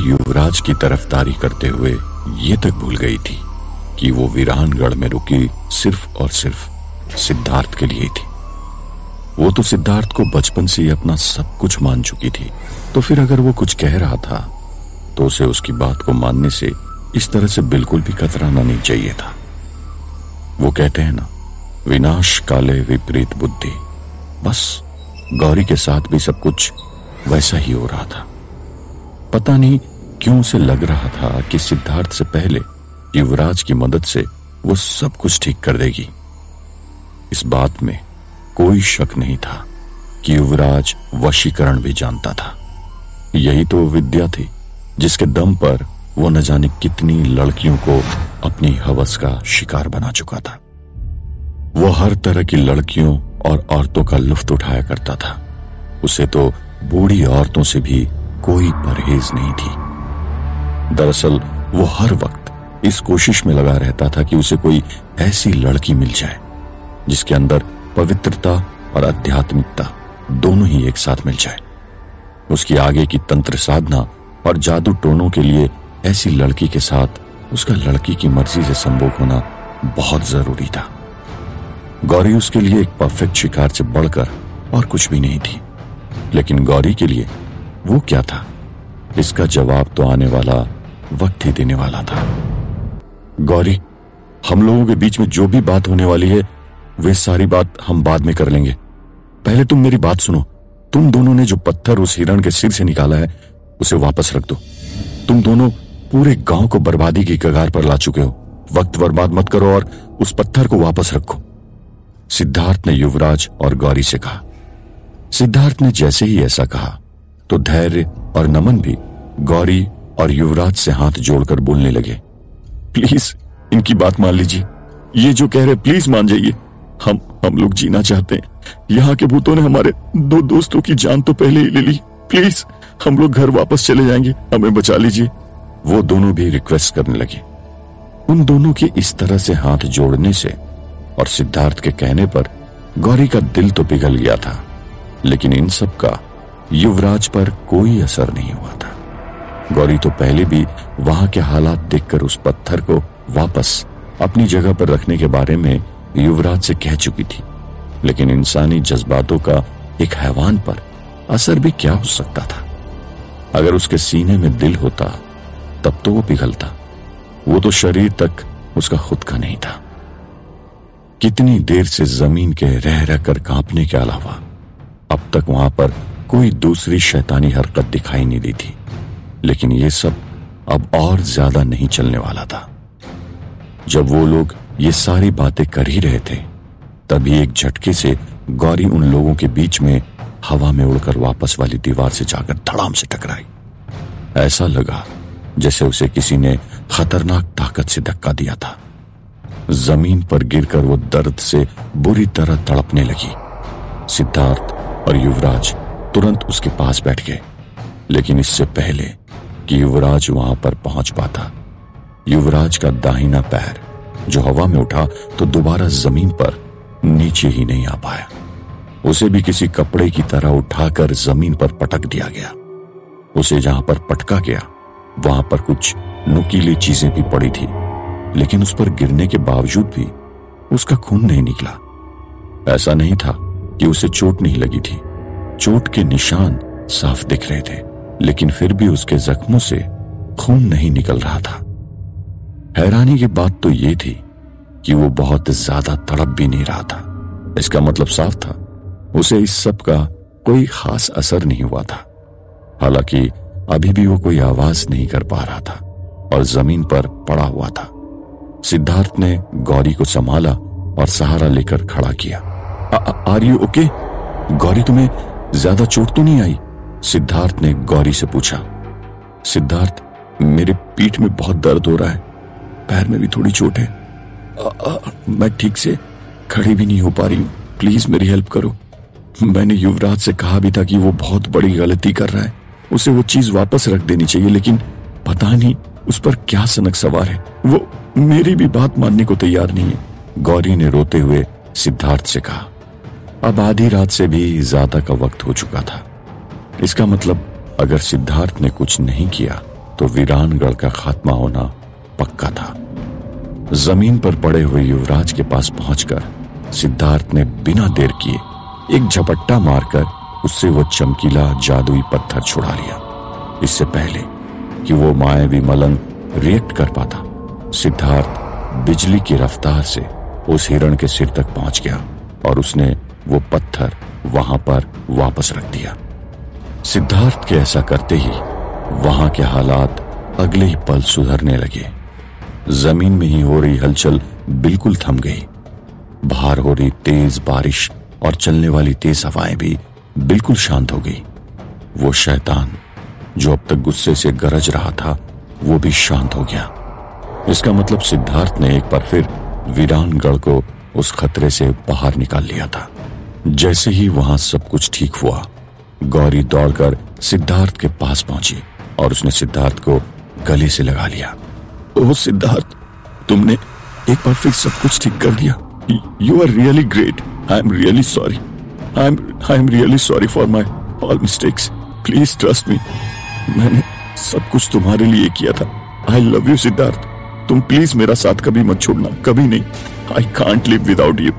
युवराज की तरफदारी करते हुए ये तक भूल गई थी कि वो वीरानगढ़ में रुकी सिर्फ और सिर्फ सिद्धार्थ के लिए थी। वो तो सिद्धार्थ को बचपन से ही अपना सब कुछ मान चुकी थी, तो फिर अगर वो कुछ कह रहा था तो उसे उसकी बात को मानने से इस तरह से बिल्कुल भी कतराना नहीं चाहिए था। वो कहते हैं ना, विनाश काले विपरीत बुद्धि। बस गौरी के साथ भी सब कुछ वैसा ही हो रहा था। पता नहीं क्यों उसे लग रहा था कि सिद्धार्थ से पहले युवराज की मदद से वो सब कुछ ठीक कर देगी। इस बात में कोई शक नहीं था कि युवराज वशीकरण भी जानता था। यही तो विद्या थी जिसके दम पर वो न जाने कितनी लड़कियों को अपनी हवस का शिकार बना चुका था। वो हर तरह की लड़कियों और औरतों का लुत्फ उठाया करता था। उसे तो बूढ़ी औरतों से भी कोई परहेज नहीं थी। दरअसल वो हर वक्त इस कोशिश में लगा रहता था कि उसे कोई ऐसी लड़की मिल जाए जिसके अंदर पवित्रता और आध्यात्मिकता दोनों ही एक साथ मिल जाए। उसकी आगे की तंत्र साधना और जादू टोनों के लिए ऐसी लड़की के साथ उसका लड़की की मर्जी से संभोग होना बहुत जरूरी था। गौरी उसके लिए एक परफेक्ट शिकार से बढ़कर और कुछ भी नहीं थी। लेकिन गौरी के लिए वो क्या था, इसका जवाब तो आने वाला वक्त ही देने वाला था। गौरी, हम लोगों के बीच में जो भी बात होने वाली है वे सारी बात हम बाद में कर लेंगे। पहले तुम मेरी बात सुनो। तुम दोनों ने जो पत्थर उस हिरण के सिर से निकाला है उसे वापस रख दो। तुम दोनों पूरे गांव को बर्बादी की कगार पर ला चुके हो। वक्त बर्बाद मत करो और उस पत्थर को वापस रखो, सिद्धार्थ ने युवराज और गौरी से कहा। सिद्धार्थ ने जैसे ही ऐसा कहा तो धैर्य और नमन भी गौरी और युवराज से हाथ जोड़कर बोलने लगे। प्लीज इनकी बात मान लीजिए। ये जो कह रहे प्लीज मान जाइए। हम लोग जीना चाहते हैं। यहाँ के भूतों ने हमारे 2 दोस्तों की जान तो पहले ही ले ली। प्लीज हम लोग घर वापस चले जाएंगे, हमें बचा लीजिए। वो दोनों भी रिक्वेस्ट करने लगे। उन दोनों के इस तरह से हाथ जोड़ने से और सिद्धार्थ के कहने पर गौरी का दिल तो पिघल गया था, लेकिन इन सब का युवराज पर कोई असर नहीं हुआ था। गौरी तो पहले भी वहां के हालात देखकर उस पत्थर को वापस अपनी जगह पर रखने के बारे में युवराज से कह चुकी थी, लेकिन इंसानी जज्बातों का एक हैवान पर असर भी क्या हो सकता था। अगर उसके सीने में दिल होता तब तो वो पिघलता। वो तो शरीर तक उसका खुद का नहीं था। कितनी देर से जमीन के रह रह कर कांपने के अलावा अब तक वहां पर कोई दूसरी शैतानी हरकत दिखाई नहीं दी थी, लेकिन ये सब अब और ज्यादा नहीं चलने वाला था। जब वो लोग ये सारी बातें कर ही रहे थे तभी एक झटके से गौरी उन लोगों के बीच में हवा में उड़कर वापस वाली दीवार से जाकर धड़ाम से टकराई। ऐसा लगा जैसे उसे किसी ने खतरनाक ताकत से धक्का दिया था। जमीन पर गिरकर वो दर्द से बुरी तरह तड़पने लगी। सिद्धार्थ और युवराज तुरंत उसके पास बैठ गए, लेकिन इससे पहले कि युवराज वहां पर पहुंच पाता, युवराज का दाहिना पैर जो हवा में उठा तो दोबारा जमीन पर नीचे ही नहीं आ पाया। उसे भी किसी कपड़े की तरह उठाकर जमीन पर पटक दिया गया। उसे जहां पर पटका गया वहां पर कुछ नुकीली चीजें भी पड़ी थी, लेकिन उस पर गिरने के बावजूद भी उसका खून नहीं निकला। ऐसा नहीं था कि उसे चोट नहीं लगी थी। चोट के निशान साफ दिख रहे थे, लेकिन फिर भी उसके जख्मों से खून नहीं निकल रहा था। हैरानी की बात तो ये थी कि वो बहुत ज्यादा तड़प भी नहीं रहा था। इसका मतलब साफ था, उसे इस सब का कोई खास असर नहीं हुआ था। हालांकि अभी भी वो कोई आवाज नहीं कर पा रहा था और जमीन पर पड़ा हुआ था। सिद्धार्थ ने गौरी को संभाला और सहारा लेकर खड़ा किया। Are you okay? गौरी, तुम्हें ज्यादा चोट तो नहीं आई? सिद्धार्थ ने गौरी से पूछा। सिद्धार्थ, मेरे पीठ में बहुत दर्द हो रहा है, पैर में भी थोड़ी चोट है। मैं ठीक से खड़ी भी नहीं हो पा रही हूँ, प्लीज मेरी हेल्प करो। मैंने युवराज से कहा भी था कि वो बहुत बड़ी गलती कर रहा है, उसे वो चीज वापस रख देनी चाहिए, लेकिन पता नहीं उस पर क्या सनक सवार है। वो मेरी भी बात मानने को तैयार नहीं है, गौरी ने रोते हुए सिद्धार्थ से कहा। अब आधी रात से भी ज्यादा का वक्त हो चुका था। इसका मतलब अगर सिद्धार्थ ने कुछ नहीं किया तो वीरानगढ़ का खात्मा होना पक्का था। जमीन पर पड़े हुए युवराज के पास पहुंचकर सिद्धार्थ ने बिना देर किए एक झपट्टा मारकर उससे वो चमकीला जादुई पत्थर छुड़ा लिया। इससे पहले कि वो मायावी मलंग रिएक्ट कर पाता, सिद्धार्थ बिजली की रफ्तार से उस हिरण के सिर तक पहुंच गया और उसने वो पत्थर वहां पर वापस रख दिया। सिद्धार्थ के ऐसा करते ही वहां के हालात अगले ही पल सुधरने लगे। जमीन में ही हो रही हलचल बिल्कुल थम गई। बाहर हो रही तेज बारिश और चलने वाली तेज हवाएं भी बिल्कुल शांत हो गई। वो शैतान जो अब तक गुस्से से गरज रहा था वो भी शांत हो गया। इसका मतलब सिद्धार्थ ने एक बार फिर वीरानगढ़ को उस खतरे से बाहर निकाल लिया था। जैसे ही वहां सब कुछ ठीक हुआ, गौरी दौड़कर सिद्धार्थ के पास पहुंची और उसने सिद्धार्थ को गले से लगा लिया। ओह सिद्धार्थ, तुमने एक बार फिर सब कुछ ठीक कर दिया। You are really great. I am really sorry. I am really sorry for my all mistakes. Please trust me. मैंने सब कुछ तुम्हारे लिए किया था। I love you Siddharth. तुम प्लीज मेरा साथ कभी मत छोड़ना, कभी नहीं। I can't live without you.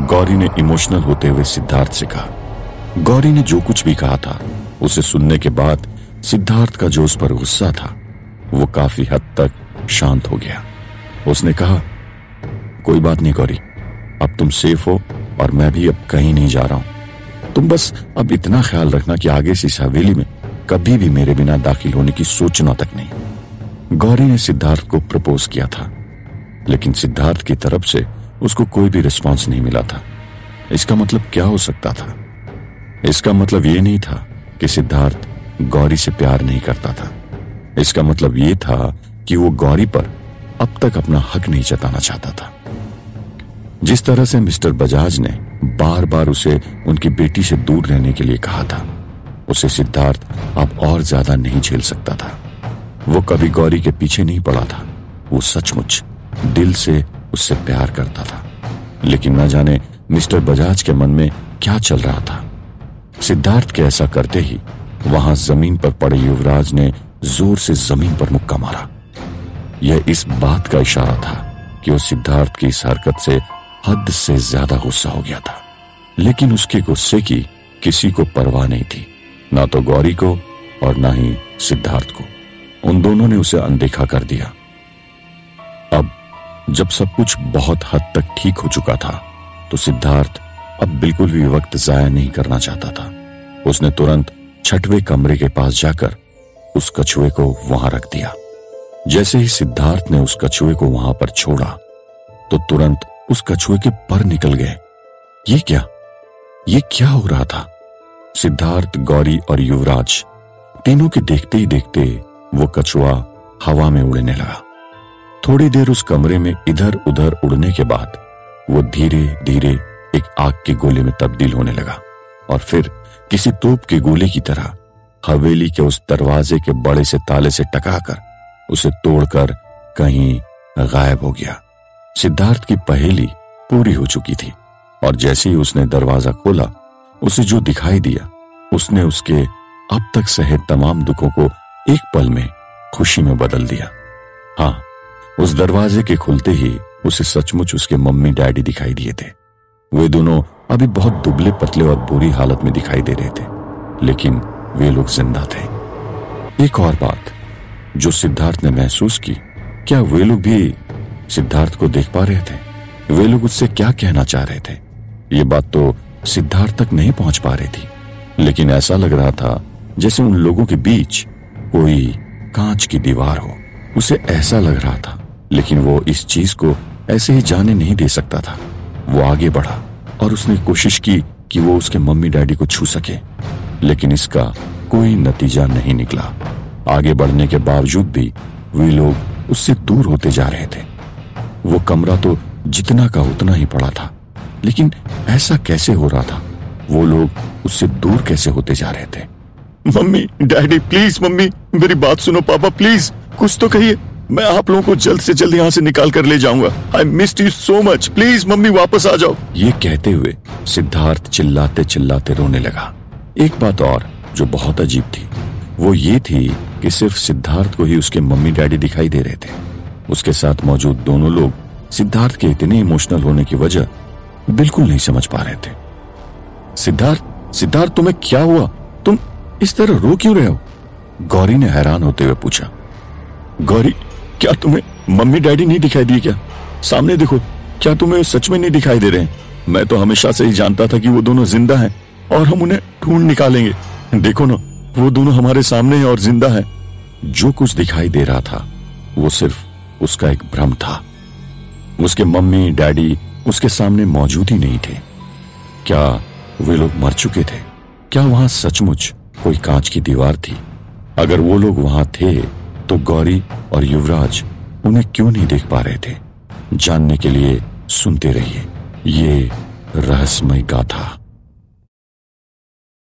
Gauri ने इमोशनल होते हुए सिद्धार्थ से कहा। गौरी ने जो कुछ भी कहा था उसे सुनने के बाद सिद्धार्थ का जो उस पर गुस्सा था वो काफी हद तक शांत हो गया। उसने कहा, कोई बात नहीं गौरी, अब तुम सेफ हो और मैं भी अब कहीं नहीं जा रहा हूं। तुम बस अब इतना ख्याल रखना कि आगे से इस हवेली में कभी भी मेरे बिना दाखिल होने की सोचना तक नहीं। गौरी ने सिद्धार्थ को प्रपोज किया था, लेकिन सिद्धार्थ की तरफ से उसको कोई भी रिस्पांस नहीं मिला था। इसका मतलब क्या हो सकता था? इसका मतलब ये नहीं था कि सिद्धार्थ गौरी से प्यार नहीं करता था। इसका मतलब ये था कि वो गौरी पर अब तक अपना हक नहीं जताना चाहता था। जिस तरह से मिस्टर बजाज ने बार बार उसे उनकी बेटी से दूर रहने के लिए कहा था, उसे सिद्धार्थ अब और ज्यादा नहीं झेल सकता था। वो कभी गौरी के पीछे नहीं पड़ा था। वो सचमुच दिल से उससे प्यार करता था, लेकिन न जाने मिस्टर बजाज के मन में क्या चल रहा था। सिद्धार्थ के ऐसा करते ही वहां जमीन पर पड़े युवराज ने जोर से जमीन पर मुक्का मारा। यह इस बात का इशारा था कि वो सिद्धार्थ की इस हरकत से हद से ज्यादा गुस्सा हो गया था, लेकिन उसके गुस्से की किसी को परवाह नहीं थी, ना तो गौरी को और ना ही सिद्धार्थ को। उन दोनों ने उसे अनदेखा कर दिया। अब जब सब कुछ बहुत हद तक ठीक हो चुका था तो सिद्धार्थ अब बिल्कुल भी वक्त जाया नहीं करना चाहता था। उसने तुरंत छठवें कमरे के पास जाकर उस कछुए को वहां रख दिया। जैसे ही सिद्धार्थ ने उस कछुए को वहां पर छोड़ा तो तुरंत उस कछुए के पर निकल गए। ये क्या हो रहा था? सिद्धार्थ, गौरी और युवराज तीनों के देखते ही देखते वो कछुआ हवा में उड़ने लगा। थोड़ी देर उस कमरे में इधर उधर उड़ने के बाद वो धीरे धीरे एक आग के गोले में तब्दील होने लगा और फिर किसी तोप के गोले की तरह हवेली के उस दरवाजे के बड़े से ताले से टकराकर उसे तोड़कर कहीं गायब हो गया। सिद्धार्थ की पहेली पूरी हो चुकी थी और जैसे ही उसने दरवाजा खोला, उसे जो दिखाई दिया उसने उसके अब तक सहे तमाम दुखों को एक पल में खुशी में बदल दिया। हाँ, उस दरवाजे के खुलते ही उसे सचमुच उसके मम्मी डैडी दिखाई दिए थे। वे दोनों अभी बहुत दुबले पतले और बुरी हालत में दिखाई दे रहे थे, लेकिन वे लोग जिंदा थे। एक और बात जो सिद्धार्थ ने महसूस की, क्या वे लोग भी सिद्धार्थ को देख पा रहे थे? वे लोग उससे क्या कहना चाह रहे थे? ये बात तो सिद्धार्थ तक नहीं पहुंच पा रही थी, लेकिन ऐसा लग रहा था जैसे उन लोगों के बीच कोई कांच की दीवार हो। उसे ऐसा लग रहा था, लेकिन वो इस चीज को ऐसे ही जाने नहीं दे सकता था। वो आगे बढ़ा और उसने कोशिश की कि वो उसके मम्मी डैडी को छू सके, लेकिन इसका कोई नतीजा नहीं निकला। आगे बढ़ने के बावजूद भी वे लोग उससे दूर होते जा रहे थे। वो कमरा तो जितना का उतना ही पड़ा था, लेकिन ऐसा कैसे हो रहा था? वो लोग उससे दूर कैसे होते जा रहे थे? मम्मी डैडी प्लीज, मम्मी मेरी बात सुनो, पापा प्लीज कुछ तो कहिए, मैं आप लोगों को जल्द से जल्द यहाँ से निकाल कर ले जाऊंगा। I missed you so much, please mummy वापस आ जाओ। ये कहते हुए सिद्धार्थ चिल्लाते चिल्लाते रोने लगा। एक बात और जो बहुत अजीब थी वो ये थी कि सिर्फ सिद्धार्थ को ही उसके मम्मी डैडी दिखाई दे रहे थे। उसके साथ मौजूद दोनों लोग सिद्धार्थ के इतने इमोशनल होने की वजह बिल्कुल नहीं समझ पा रहे थे। सिद्धार्थ सिद्धार्थ तुम्हें क्या हुआ? तुम इस तरह रो क्यों रहे हो? गौरी ने हैरान होते हुए पूछा। गौरी, क्या तुम्हें मम्मी डैडी नहीं दिखाई दिए क्या? सामने देखो, क्या तुम्हें सच में नहीं दिखाई दे रहे हैं? मैं तो हमेशा से ही जानता था कि वो दोनों जिंदा हैं और हम उन्हें ढूंढ निकालेंगे। देखो ना, वो दोनों हमारे सामने हैं और जिंदा हैं। जो कुछ दिखाई दे रहा था वो सिर्फ उसका एक भ्रम था। उसके मम्मी डैडी उसके सामने मौजूद ही नहीं थे। क्या वे लोग मर चुके थे? क्या वहां सचमुच कोई कांच की दीवार थी? अगर वो लोग वहां थे तो गौरी और युवराज उन्हें क्यों नहीं देख पा रहे थे? जानने के लिए सुनते रहिए ये रहस्यमय गाथा।